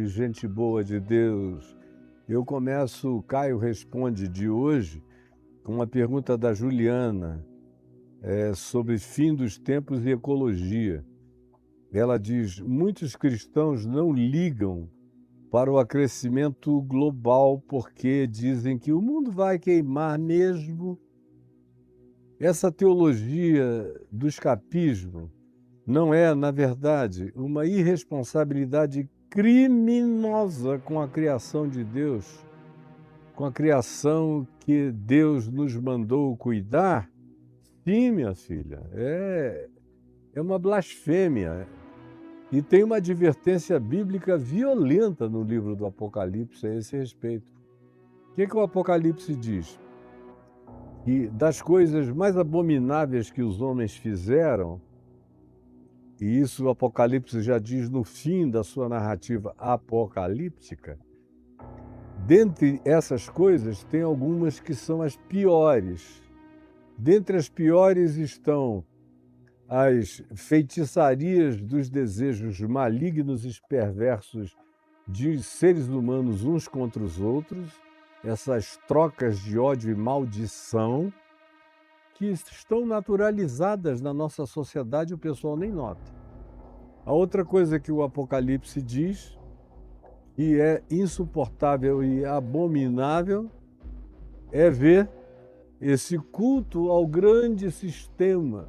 noite, gente boa de Deus. Eu começo o Caio Responde de hoje com uma pergunta da Juliana sobre fim dos tempos e ecologia. Ela diz: muitos cristãos não ligam para o aquecimento global porque dizem que o mundo vai queimar mesmo. Essa teologia do escapismo não é, na verdade, uma irresponsabilidade criminosa com a criação de Deus, com a criação que Deus nos mandou cuidar? Sim, minha filha, é uma blasfêmia. E tem uma advertência bíblica violenta no livro do Apocalipse a esse respeito. O que o Apocalipse diz? Que das coisas mais abomináveis que os homens fizeram, e isso o Apocalipse já diz no fim da sua narrativa apocalíptica, dentre essas coisas tem algumas que são as piores. Dentre as piores estão as feitiçarias dos desejos malignos e perversos de seres humanos uns contra os outros, essas trocas de ódio e maldição que estão naturalizadas na nossa sociedade e o pessoal nem nota. A outra coisa que o Apocalipse diz, que é insuportável e abominável, é ver esse culto ao grande sistema,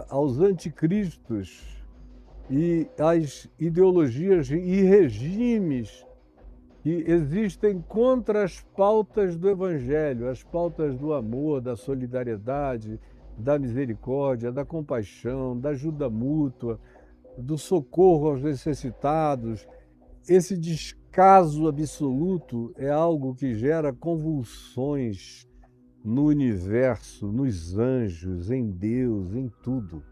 aos anticristos e às ideologias e regimes que existem contra as pautas do Evangelho, as pautas do amor, da solidariedade, da misericórdia, da compaixão, da ajuda mútua, do socorro aos necessitados. Esse descaso absoluto é algo que gera convulsões no universo, nos anjos, em Deus, em tudo.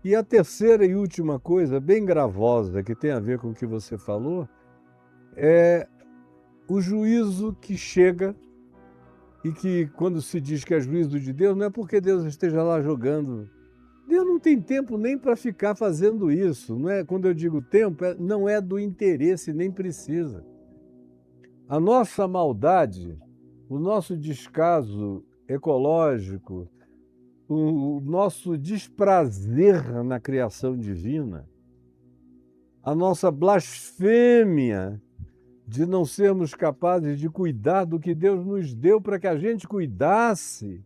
E a terceira e última coisa, bem gravosa, que tem a ver com o que você falou, é o juízo que chega e que, quando se diz que é juízo de Deus, não é porque Deus esteja lá jogando. Deus não tem tempo nem para ficar fazendo isso. Não é, quando eu digo tempo, não é do interesse, nem precisa. A nossa maldade, o nosso descaso ecológico, o nosso desprazer na criação divina, a nossa blasfêmia de não sermos capazes de cuidar do que Deus nos deu para que a gente cuidasse,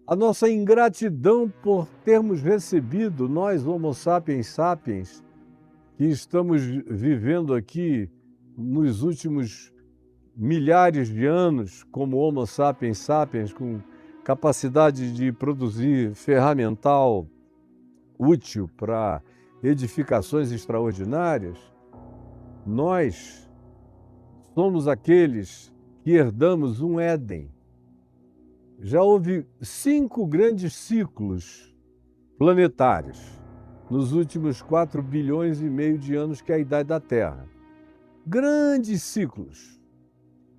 a nossa ingratidão por termos recebido, nós, Homo sapiens sapiens, que estamos vivendo aqui nos últimos milhares de anos como Homo sapiens sapiens, com capacidade de produzir ferramental útil para edificações extraordinárias, nós somos aqueles que herdamos um Éden. Já houve 5 grandes ciclos planetários nos últimos 4 bilhões e meio de anos, que é a idade da Terra. Grandes ciclos.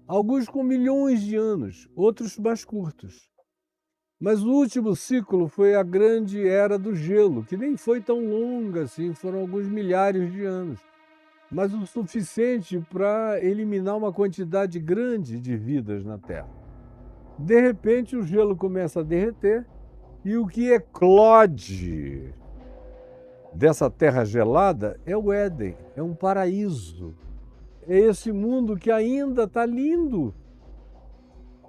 Alguns com milhões de anos, outros mais curtos. Mas o último ciclo foi a grande era do gelo, que nem foi tão longa assim, foram alguns milhares de anos, mas o suficiente para eliminar uma quantidade grande de vidas na Terra. De repente, o gelo começa a derreter e o que eclode dessa terra gelada é o Éden, é um paraíso. É esse mundo que ainda está lindo.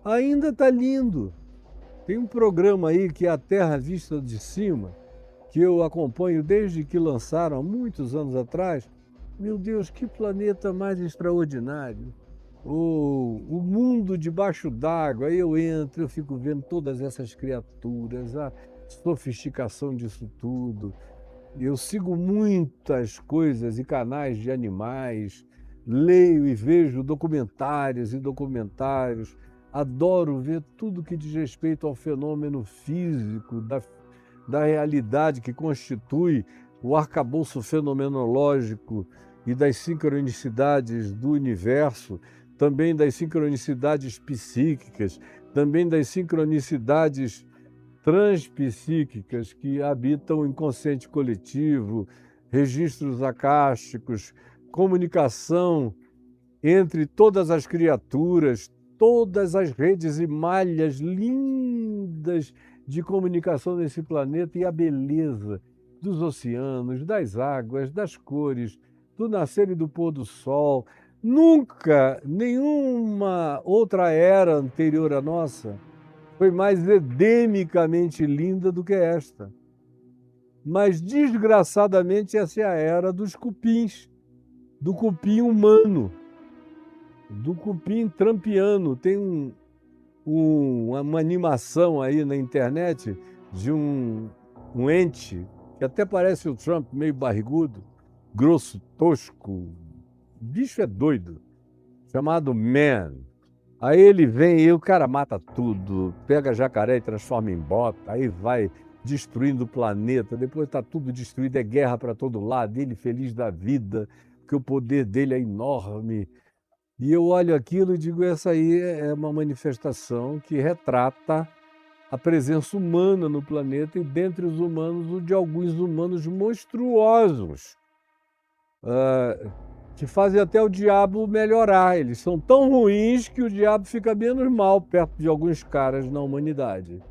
Ainda está lindo. Tem um programa aí que é a Terra Vista de Cima, que eu acompanho desde que lançaram há muitos anos atrás. Meu Deus, que planeta mais extraordinário. O mundo debaixo d'água, aí eu entro, eu fico vendo todas essas criaturas, a sofisticação disso tudo. Eu sigo muitas coisas e canais de animais, leio e vejo documentários e documentários, adoro ver tudo que diz respeito ao fenômeno físico, da realidade que constitui o arcabouço fenomenológico e das sincronicidades do universo, também das sincronicidades psíquicas, também das sincronicidades transpsíquicas que habitam o inconsciente coletivo, registros acásticos, comunicação entre todas as criaturas, todas as redes e malhas lindas de comunicação nesse planeta e a beleza dos oceanos, das águas, das cores, do nascer e do pôr do sol. Nunca, nenhuma outra era anterior à nossa foi mais edemicamente linda do que esta. Mas, desgraçadamente, essa é a era dos cupins, do cupim humano, do cupim trampiano. Tem uma animação aí na internet de um ente que até parece o Trump, meio barrigudo, grosso, tosco, o bicho é doido, chamado Man. Aí ele vem e o cara mata tudo, pega jacaré e transforma em bota, aí vai destruindo o planeta, depois está tudo destruído, é guerra para todo lado, ele feliz da vida, porque o poder dele é enorme. E eu olho aquilo e digo, essa aí é uma manifestação que retrata a presença humana no planeta e dentre os humanos, o de alguns humanos monstruosos, que fazem até o diabo melhorar. Eles são tão ruins que o diabo fica menos mal perto de alguns caras na humanidade.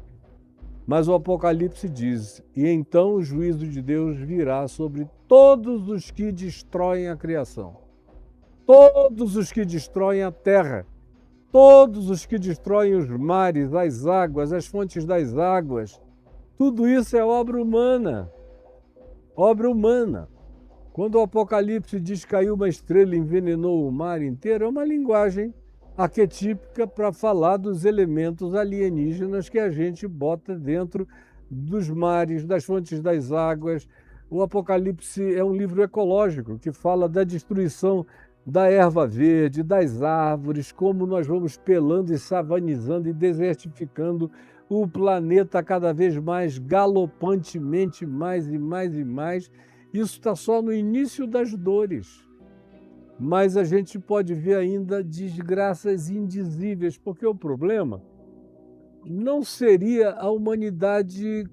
Mas o Apocalipse diz, e então o juízo de Deus virá sobre todos os que destroem a criação, todos os que destroem a terra, todos os que destroem os mares, as águas, as fontes das águas. Tudo isso é obra humana. Obra humana. Quando o Apocalipse diz que caiu uma estrela e envenenou o mar inteiro, é uma linguagem arquetípica para falar dos elementos alienígenas que a gente bota dentro dos mares, das fontes das águas. O Apocalipse é um livro ecológico que fala da destruição da erva verde, das árvores, como nós vamos pelando e savanizando e desertificando o planeta cada vez mais, galopantemente, mais e mais e mais. Isso está só no início das dores. Mas a gente pode ver ainda desgraças indizíveis, porque o problema não seria a humanidade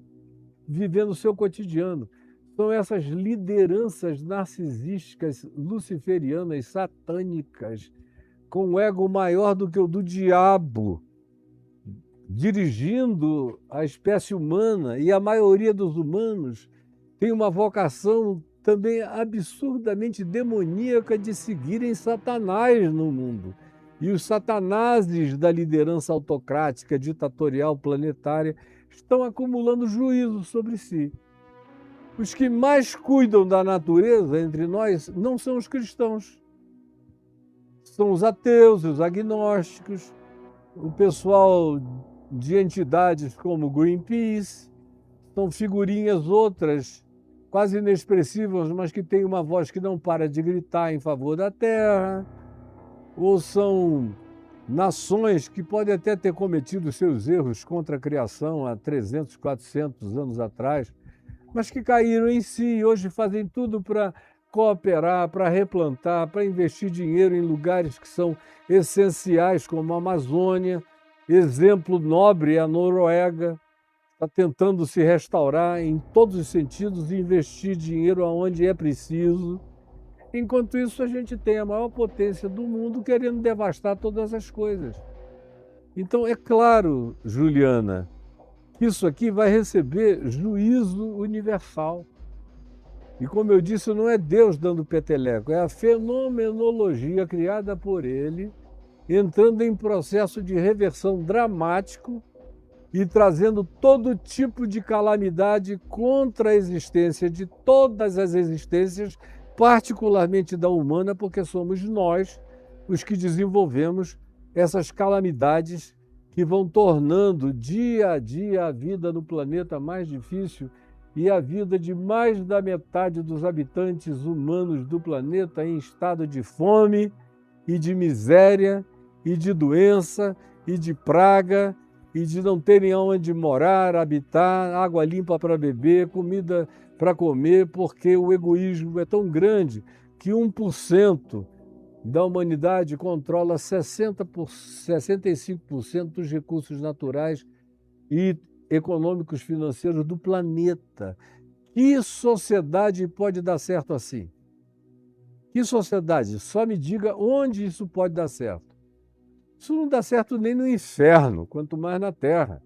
vivendo o seu cotidiano. São essas lideranças narcisísticas, luciferianas, satânicas, com um ego maior do que o do diabo, dirigindo a espécie humana, e a maioria dos humanos tem uma vocação também absurdamente demoníaca de seguirem Satanás no mundo. E os satanases da liderança autocrática, ditatorial, planetária, estão acumulando juízo sobre si. Os que mais cuidam da natureza entre nós não são os cristãos. São os ateus, os agnósticos, o pessoal de entidades como Greenpeace, são figurinhas outras, quase inexpressivas, mas que têm uma voz que não para de gritar em favor da Terra, ou são nações que podem até ter cometido seus erros contra a criação há 300, 400 anos atrás, mas que caíram em si e hoje fazem tudo para cooperar, para replantar, para investir dinheiro em lugares que são essenciais, como a Amazônia. Exemplo nobre é a Noruega, está tentando se restaurar em todos os sentidos e investir dinheiro aonde é preciso. Enquanto isso, a gente tem a maior potência do mundo querendo devastar todas as coisas. Então, é claro, Juliana, que isso aqui vai receber juízo universal. E como eu disse, não é Deus dando peteleco, é a fenomenologia criada por ele, entrando em processo de reversão dramático e trazendo todo tipo de calamidade contra a existência de todas as existências, particularmente da humana, porque somos nós os que desenvolvemos essas calamidades que vão tornando dia a dia a vida no planeta mais difícil e a vida de mais da metade dos habitantes humanos do planeta em estado de fome e de miséria e de doença e de praga e de não terem onde morar, habitar, água limpa para beber, comida para comer, porque o egoísmo é tão grande que 1% da humanidade controla 65% dos recursos naturais e econômicos financeiros do planeta. Que sociedade pode dar certo assim? Que sociedade? Só me diga onde isso pode dar certo. Isso não dá certo nem no inferno, quanto mais na terra.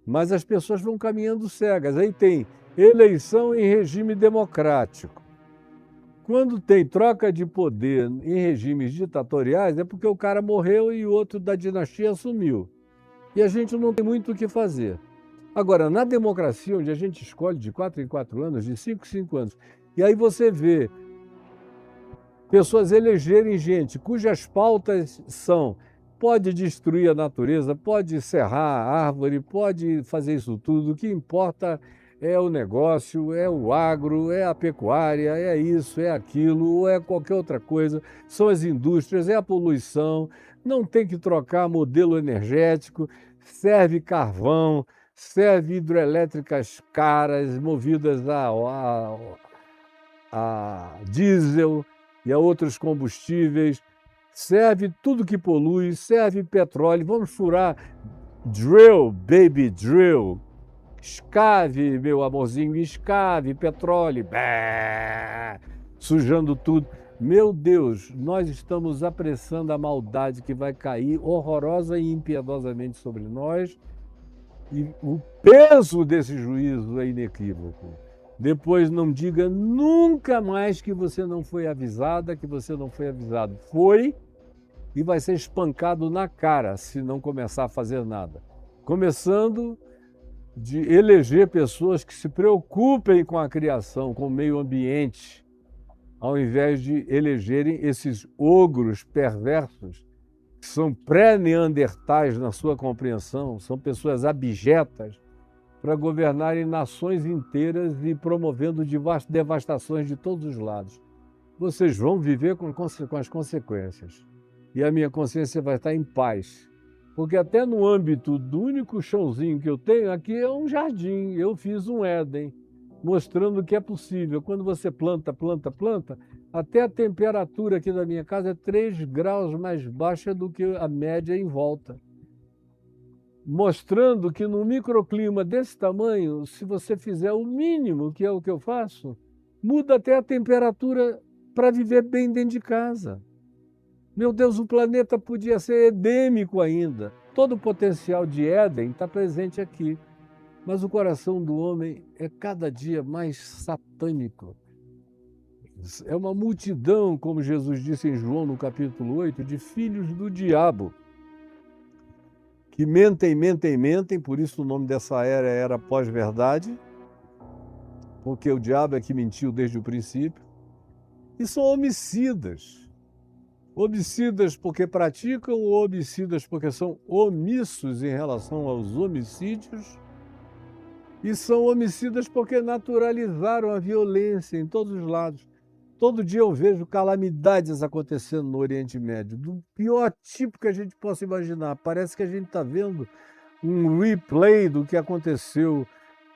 Mas as pessoas vão caminhando cegas. Aí tem eleição em regime democrático. Quando tem troca de poder em regimes ditatoriais, é porque o cara morreu e o outro da dinastia assumiu. E a gente não tem muito o que fazer. Agora, na democracia, onde a gente escolhe de 4 em 4 anos, de 5 em 5 anos, e aí você vê pessoas elegerem gente cujas pautas são: pode destruir a natureza, pode serrar a árvore, pode fazer isso tudo, o que importa é o negócio, é o agro, é a pecuária, é isso, é aquilo, ou é qualquer outra coisa, são as indústrias, é a poluição, não tem que trocar modelo energético, serve carvão, serve hidrelétricas caras, movidas a diesel e a outros combustíveis, serve tudo que polui, serve petróleo, vamos furar, drill, baby, drill, escave, meu amorzinho, escave, petróleo, bé, sujando tudo. Meu Deus, nós estamos apressando a maldade que vai cair horrorosa e impiedosamente sobre nós, e o peso desse juízo é inequívoco. Depois não diga nunca mais que você não foi avisada, que você não foi avisado. Foi e vai ser espancado na cara se não começar a fazer nada. Começando de eleger pessoas que se preocupem com a criação, com o meio ambiente, ao invés de elegerem esses ogros perversos, que são pré-neandertais na sua compreensão, são pessoas abjetas, para governarem nações inteiras e promovendo devastações de todos os lados. Vocês vão viver com as consequências. E a minha consciência vai estar em paz. Porque até no âmbito do único chãozinho que eu tenho, aqui é um jardim. Eu fiz um Éden, mostrando que é possível. Quando você planta, até a temperatura aqui da minha casa é 3 graus mais baixa do que a média em volta. Mostrando que num microclima desse tamanho, se você fizer o mínimo, que é o que eu faço, muda até a temperatura para viver bem dentro de casa. Meu Deus, o planeta podia ser edêmico ainda. Todo o potencial de Éden está presente aqui. Mas o coração do homem é cada dia mais satânico. É uma multidão, como Jesus disse em João no capítulo 8, de filhos do diabo, que mentem, por isso o nome dessa era pós-verdade, porque o diabo é que mentiu desde o princípio, e são homicidas. Homicidas porque praticam ou homicidas porque são omissos em relação aos homicídios, e são homicidas porque naturalizaram a violência em todos os lados. Todo dia eu vejo calamidades acontecendo no Oriente Médio, do pior tipo que a gente possa imaginar. Parece que a gente está vendo um replay do que aconteceu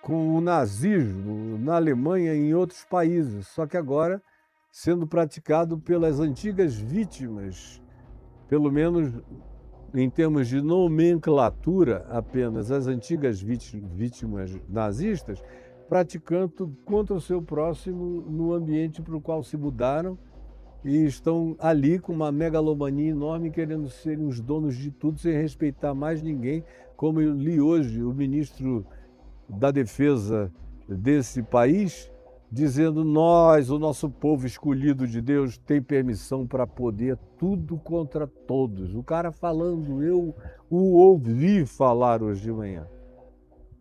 com o nazismo na Alemanha e em outros países, só que agora sendo praticado pelas antigas vítimas, pelo menos em termos de nomenclatura apenas, as antigas vítimas nazistas, praticando contra o seu próximo no ambiente para o qual se mudaram e estão ali com uma megalomania enorme, querendo serem os donos de tudo, sem respeitar mais ninguém, como eu li hoje o ministro da Defesa desse país, dizendo: nós, o nosso povo escolhido de Deus, tem permissão para poder tudo contra todos. O cara falando, eu o ouvi falar hoje de manhã.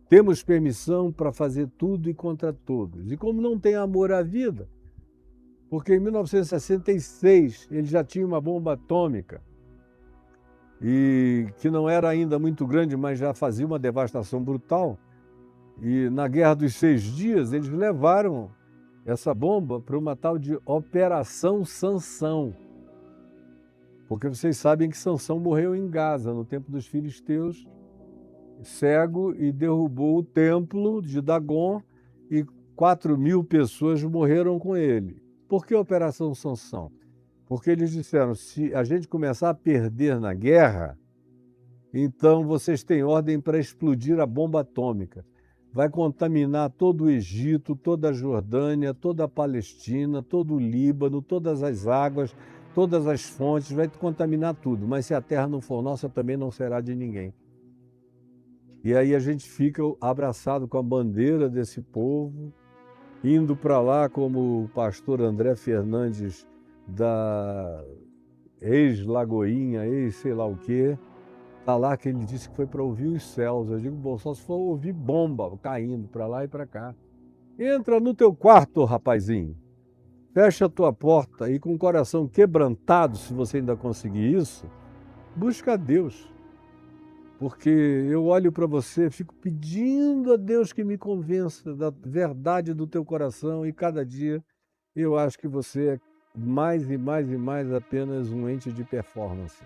Temos permissão para fazer tudo e contra todos. E como não tem amor à vida, porque em 1966 ele já tinha uma bomba atômica, e que não era ainda muito grande, mas já fazia uma devastação brutal. E na Guerra dos 6 Dias eles levaram essa bomba para uma tal de Operação Sansão. Porque vocês sabem que Sansão morreu em Gaza, no tempo dos filisteus, cego, e derrubou o templo de Dagon, e 4.000 pessoas morreram com ele. Por que Operação Sansão? Porque eles disseram: se a gente começar a perder na guerra, então vocês têm ordem para explodir a bomba atômica. vai contaminar todo o Egito, toda a Jordânia, toda a Palestina, todo o Líbano, todas as águas, todas as fontes, vai contaminar tudo. Mas se a terra não for nossa, também não será de ninguém. E aí a gente fica abraçado com a bandeira desse povo, indo para lá como o pastor André Fernandes da ex-Lagoinha, ex-sei lá o quê. Está lá que ele disse que foi para ouvir os céus. Eu digo, bom, só se for ouvir bomba caindo para lá e para cá. Entra no teu quarto, rapazinho. Fecha a tua porta e com o coração quebrantado, se você ainda conseguir isso, busca a Deus. Porque eu olho para você, fico pedindo a Deus que me convença da verdade do teu coração e cada dia eu acho que você é mais e mais e mais apenas um ente de performance.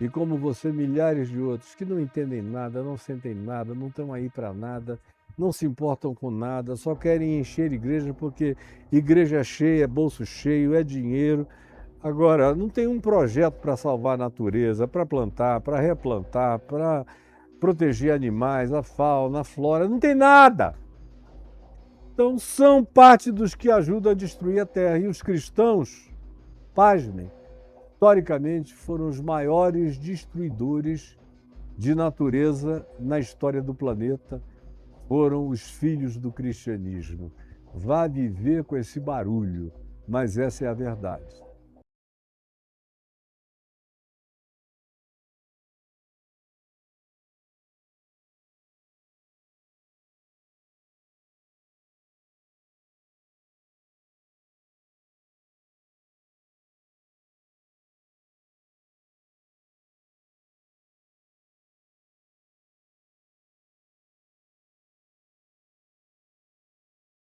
E como você, milhares de outros que não entendem nada, não sentem nada, não estão aí para nada, não se importam com nada, só querem encher igreja porque igreja cheia, é bolso cheio, é dinheiro. Agora, não tem um projeto para salvar a natureza, para plantar, para replantar, para proteger animais, a fauna, a flora, não tem nada. Então, são parte dos que ajudam a destruir a terra. E os cristãos, pasmem, historicamente foram os maiores destruidores de natureza na história do planeta, foram os filhos do cristianismo. Vá viver com esse barulho, mas essa é a verdade.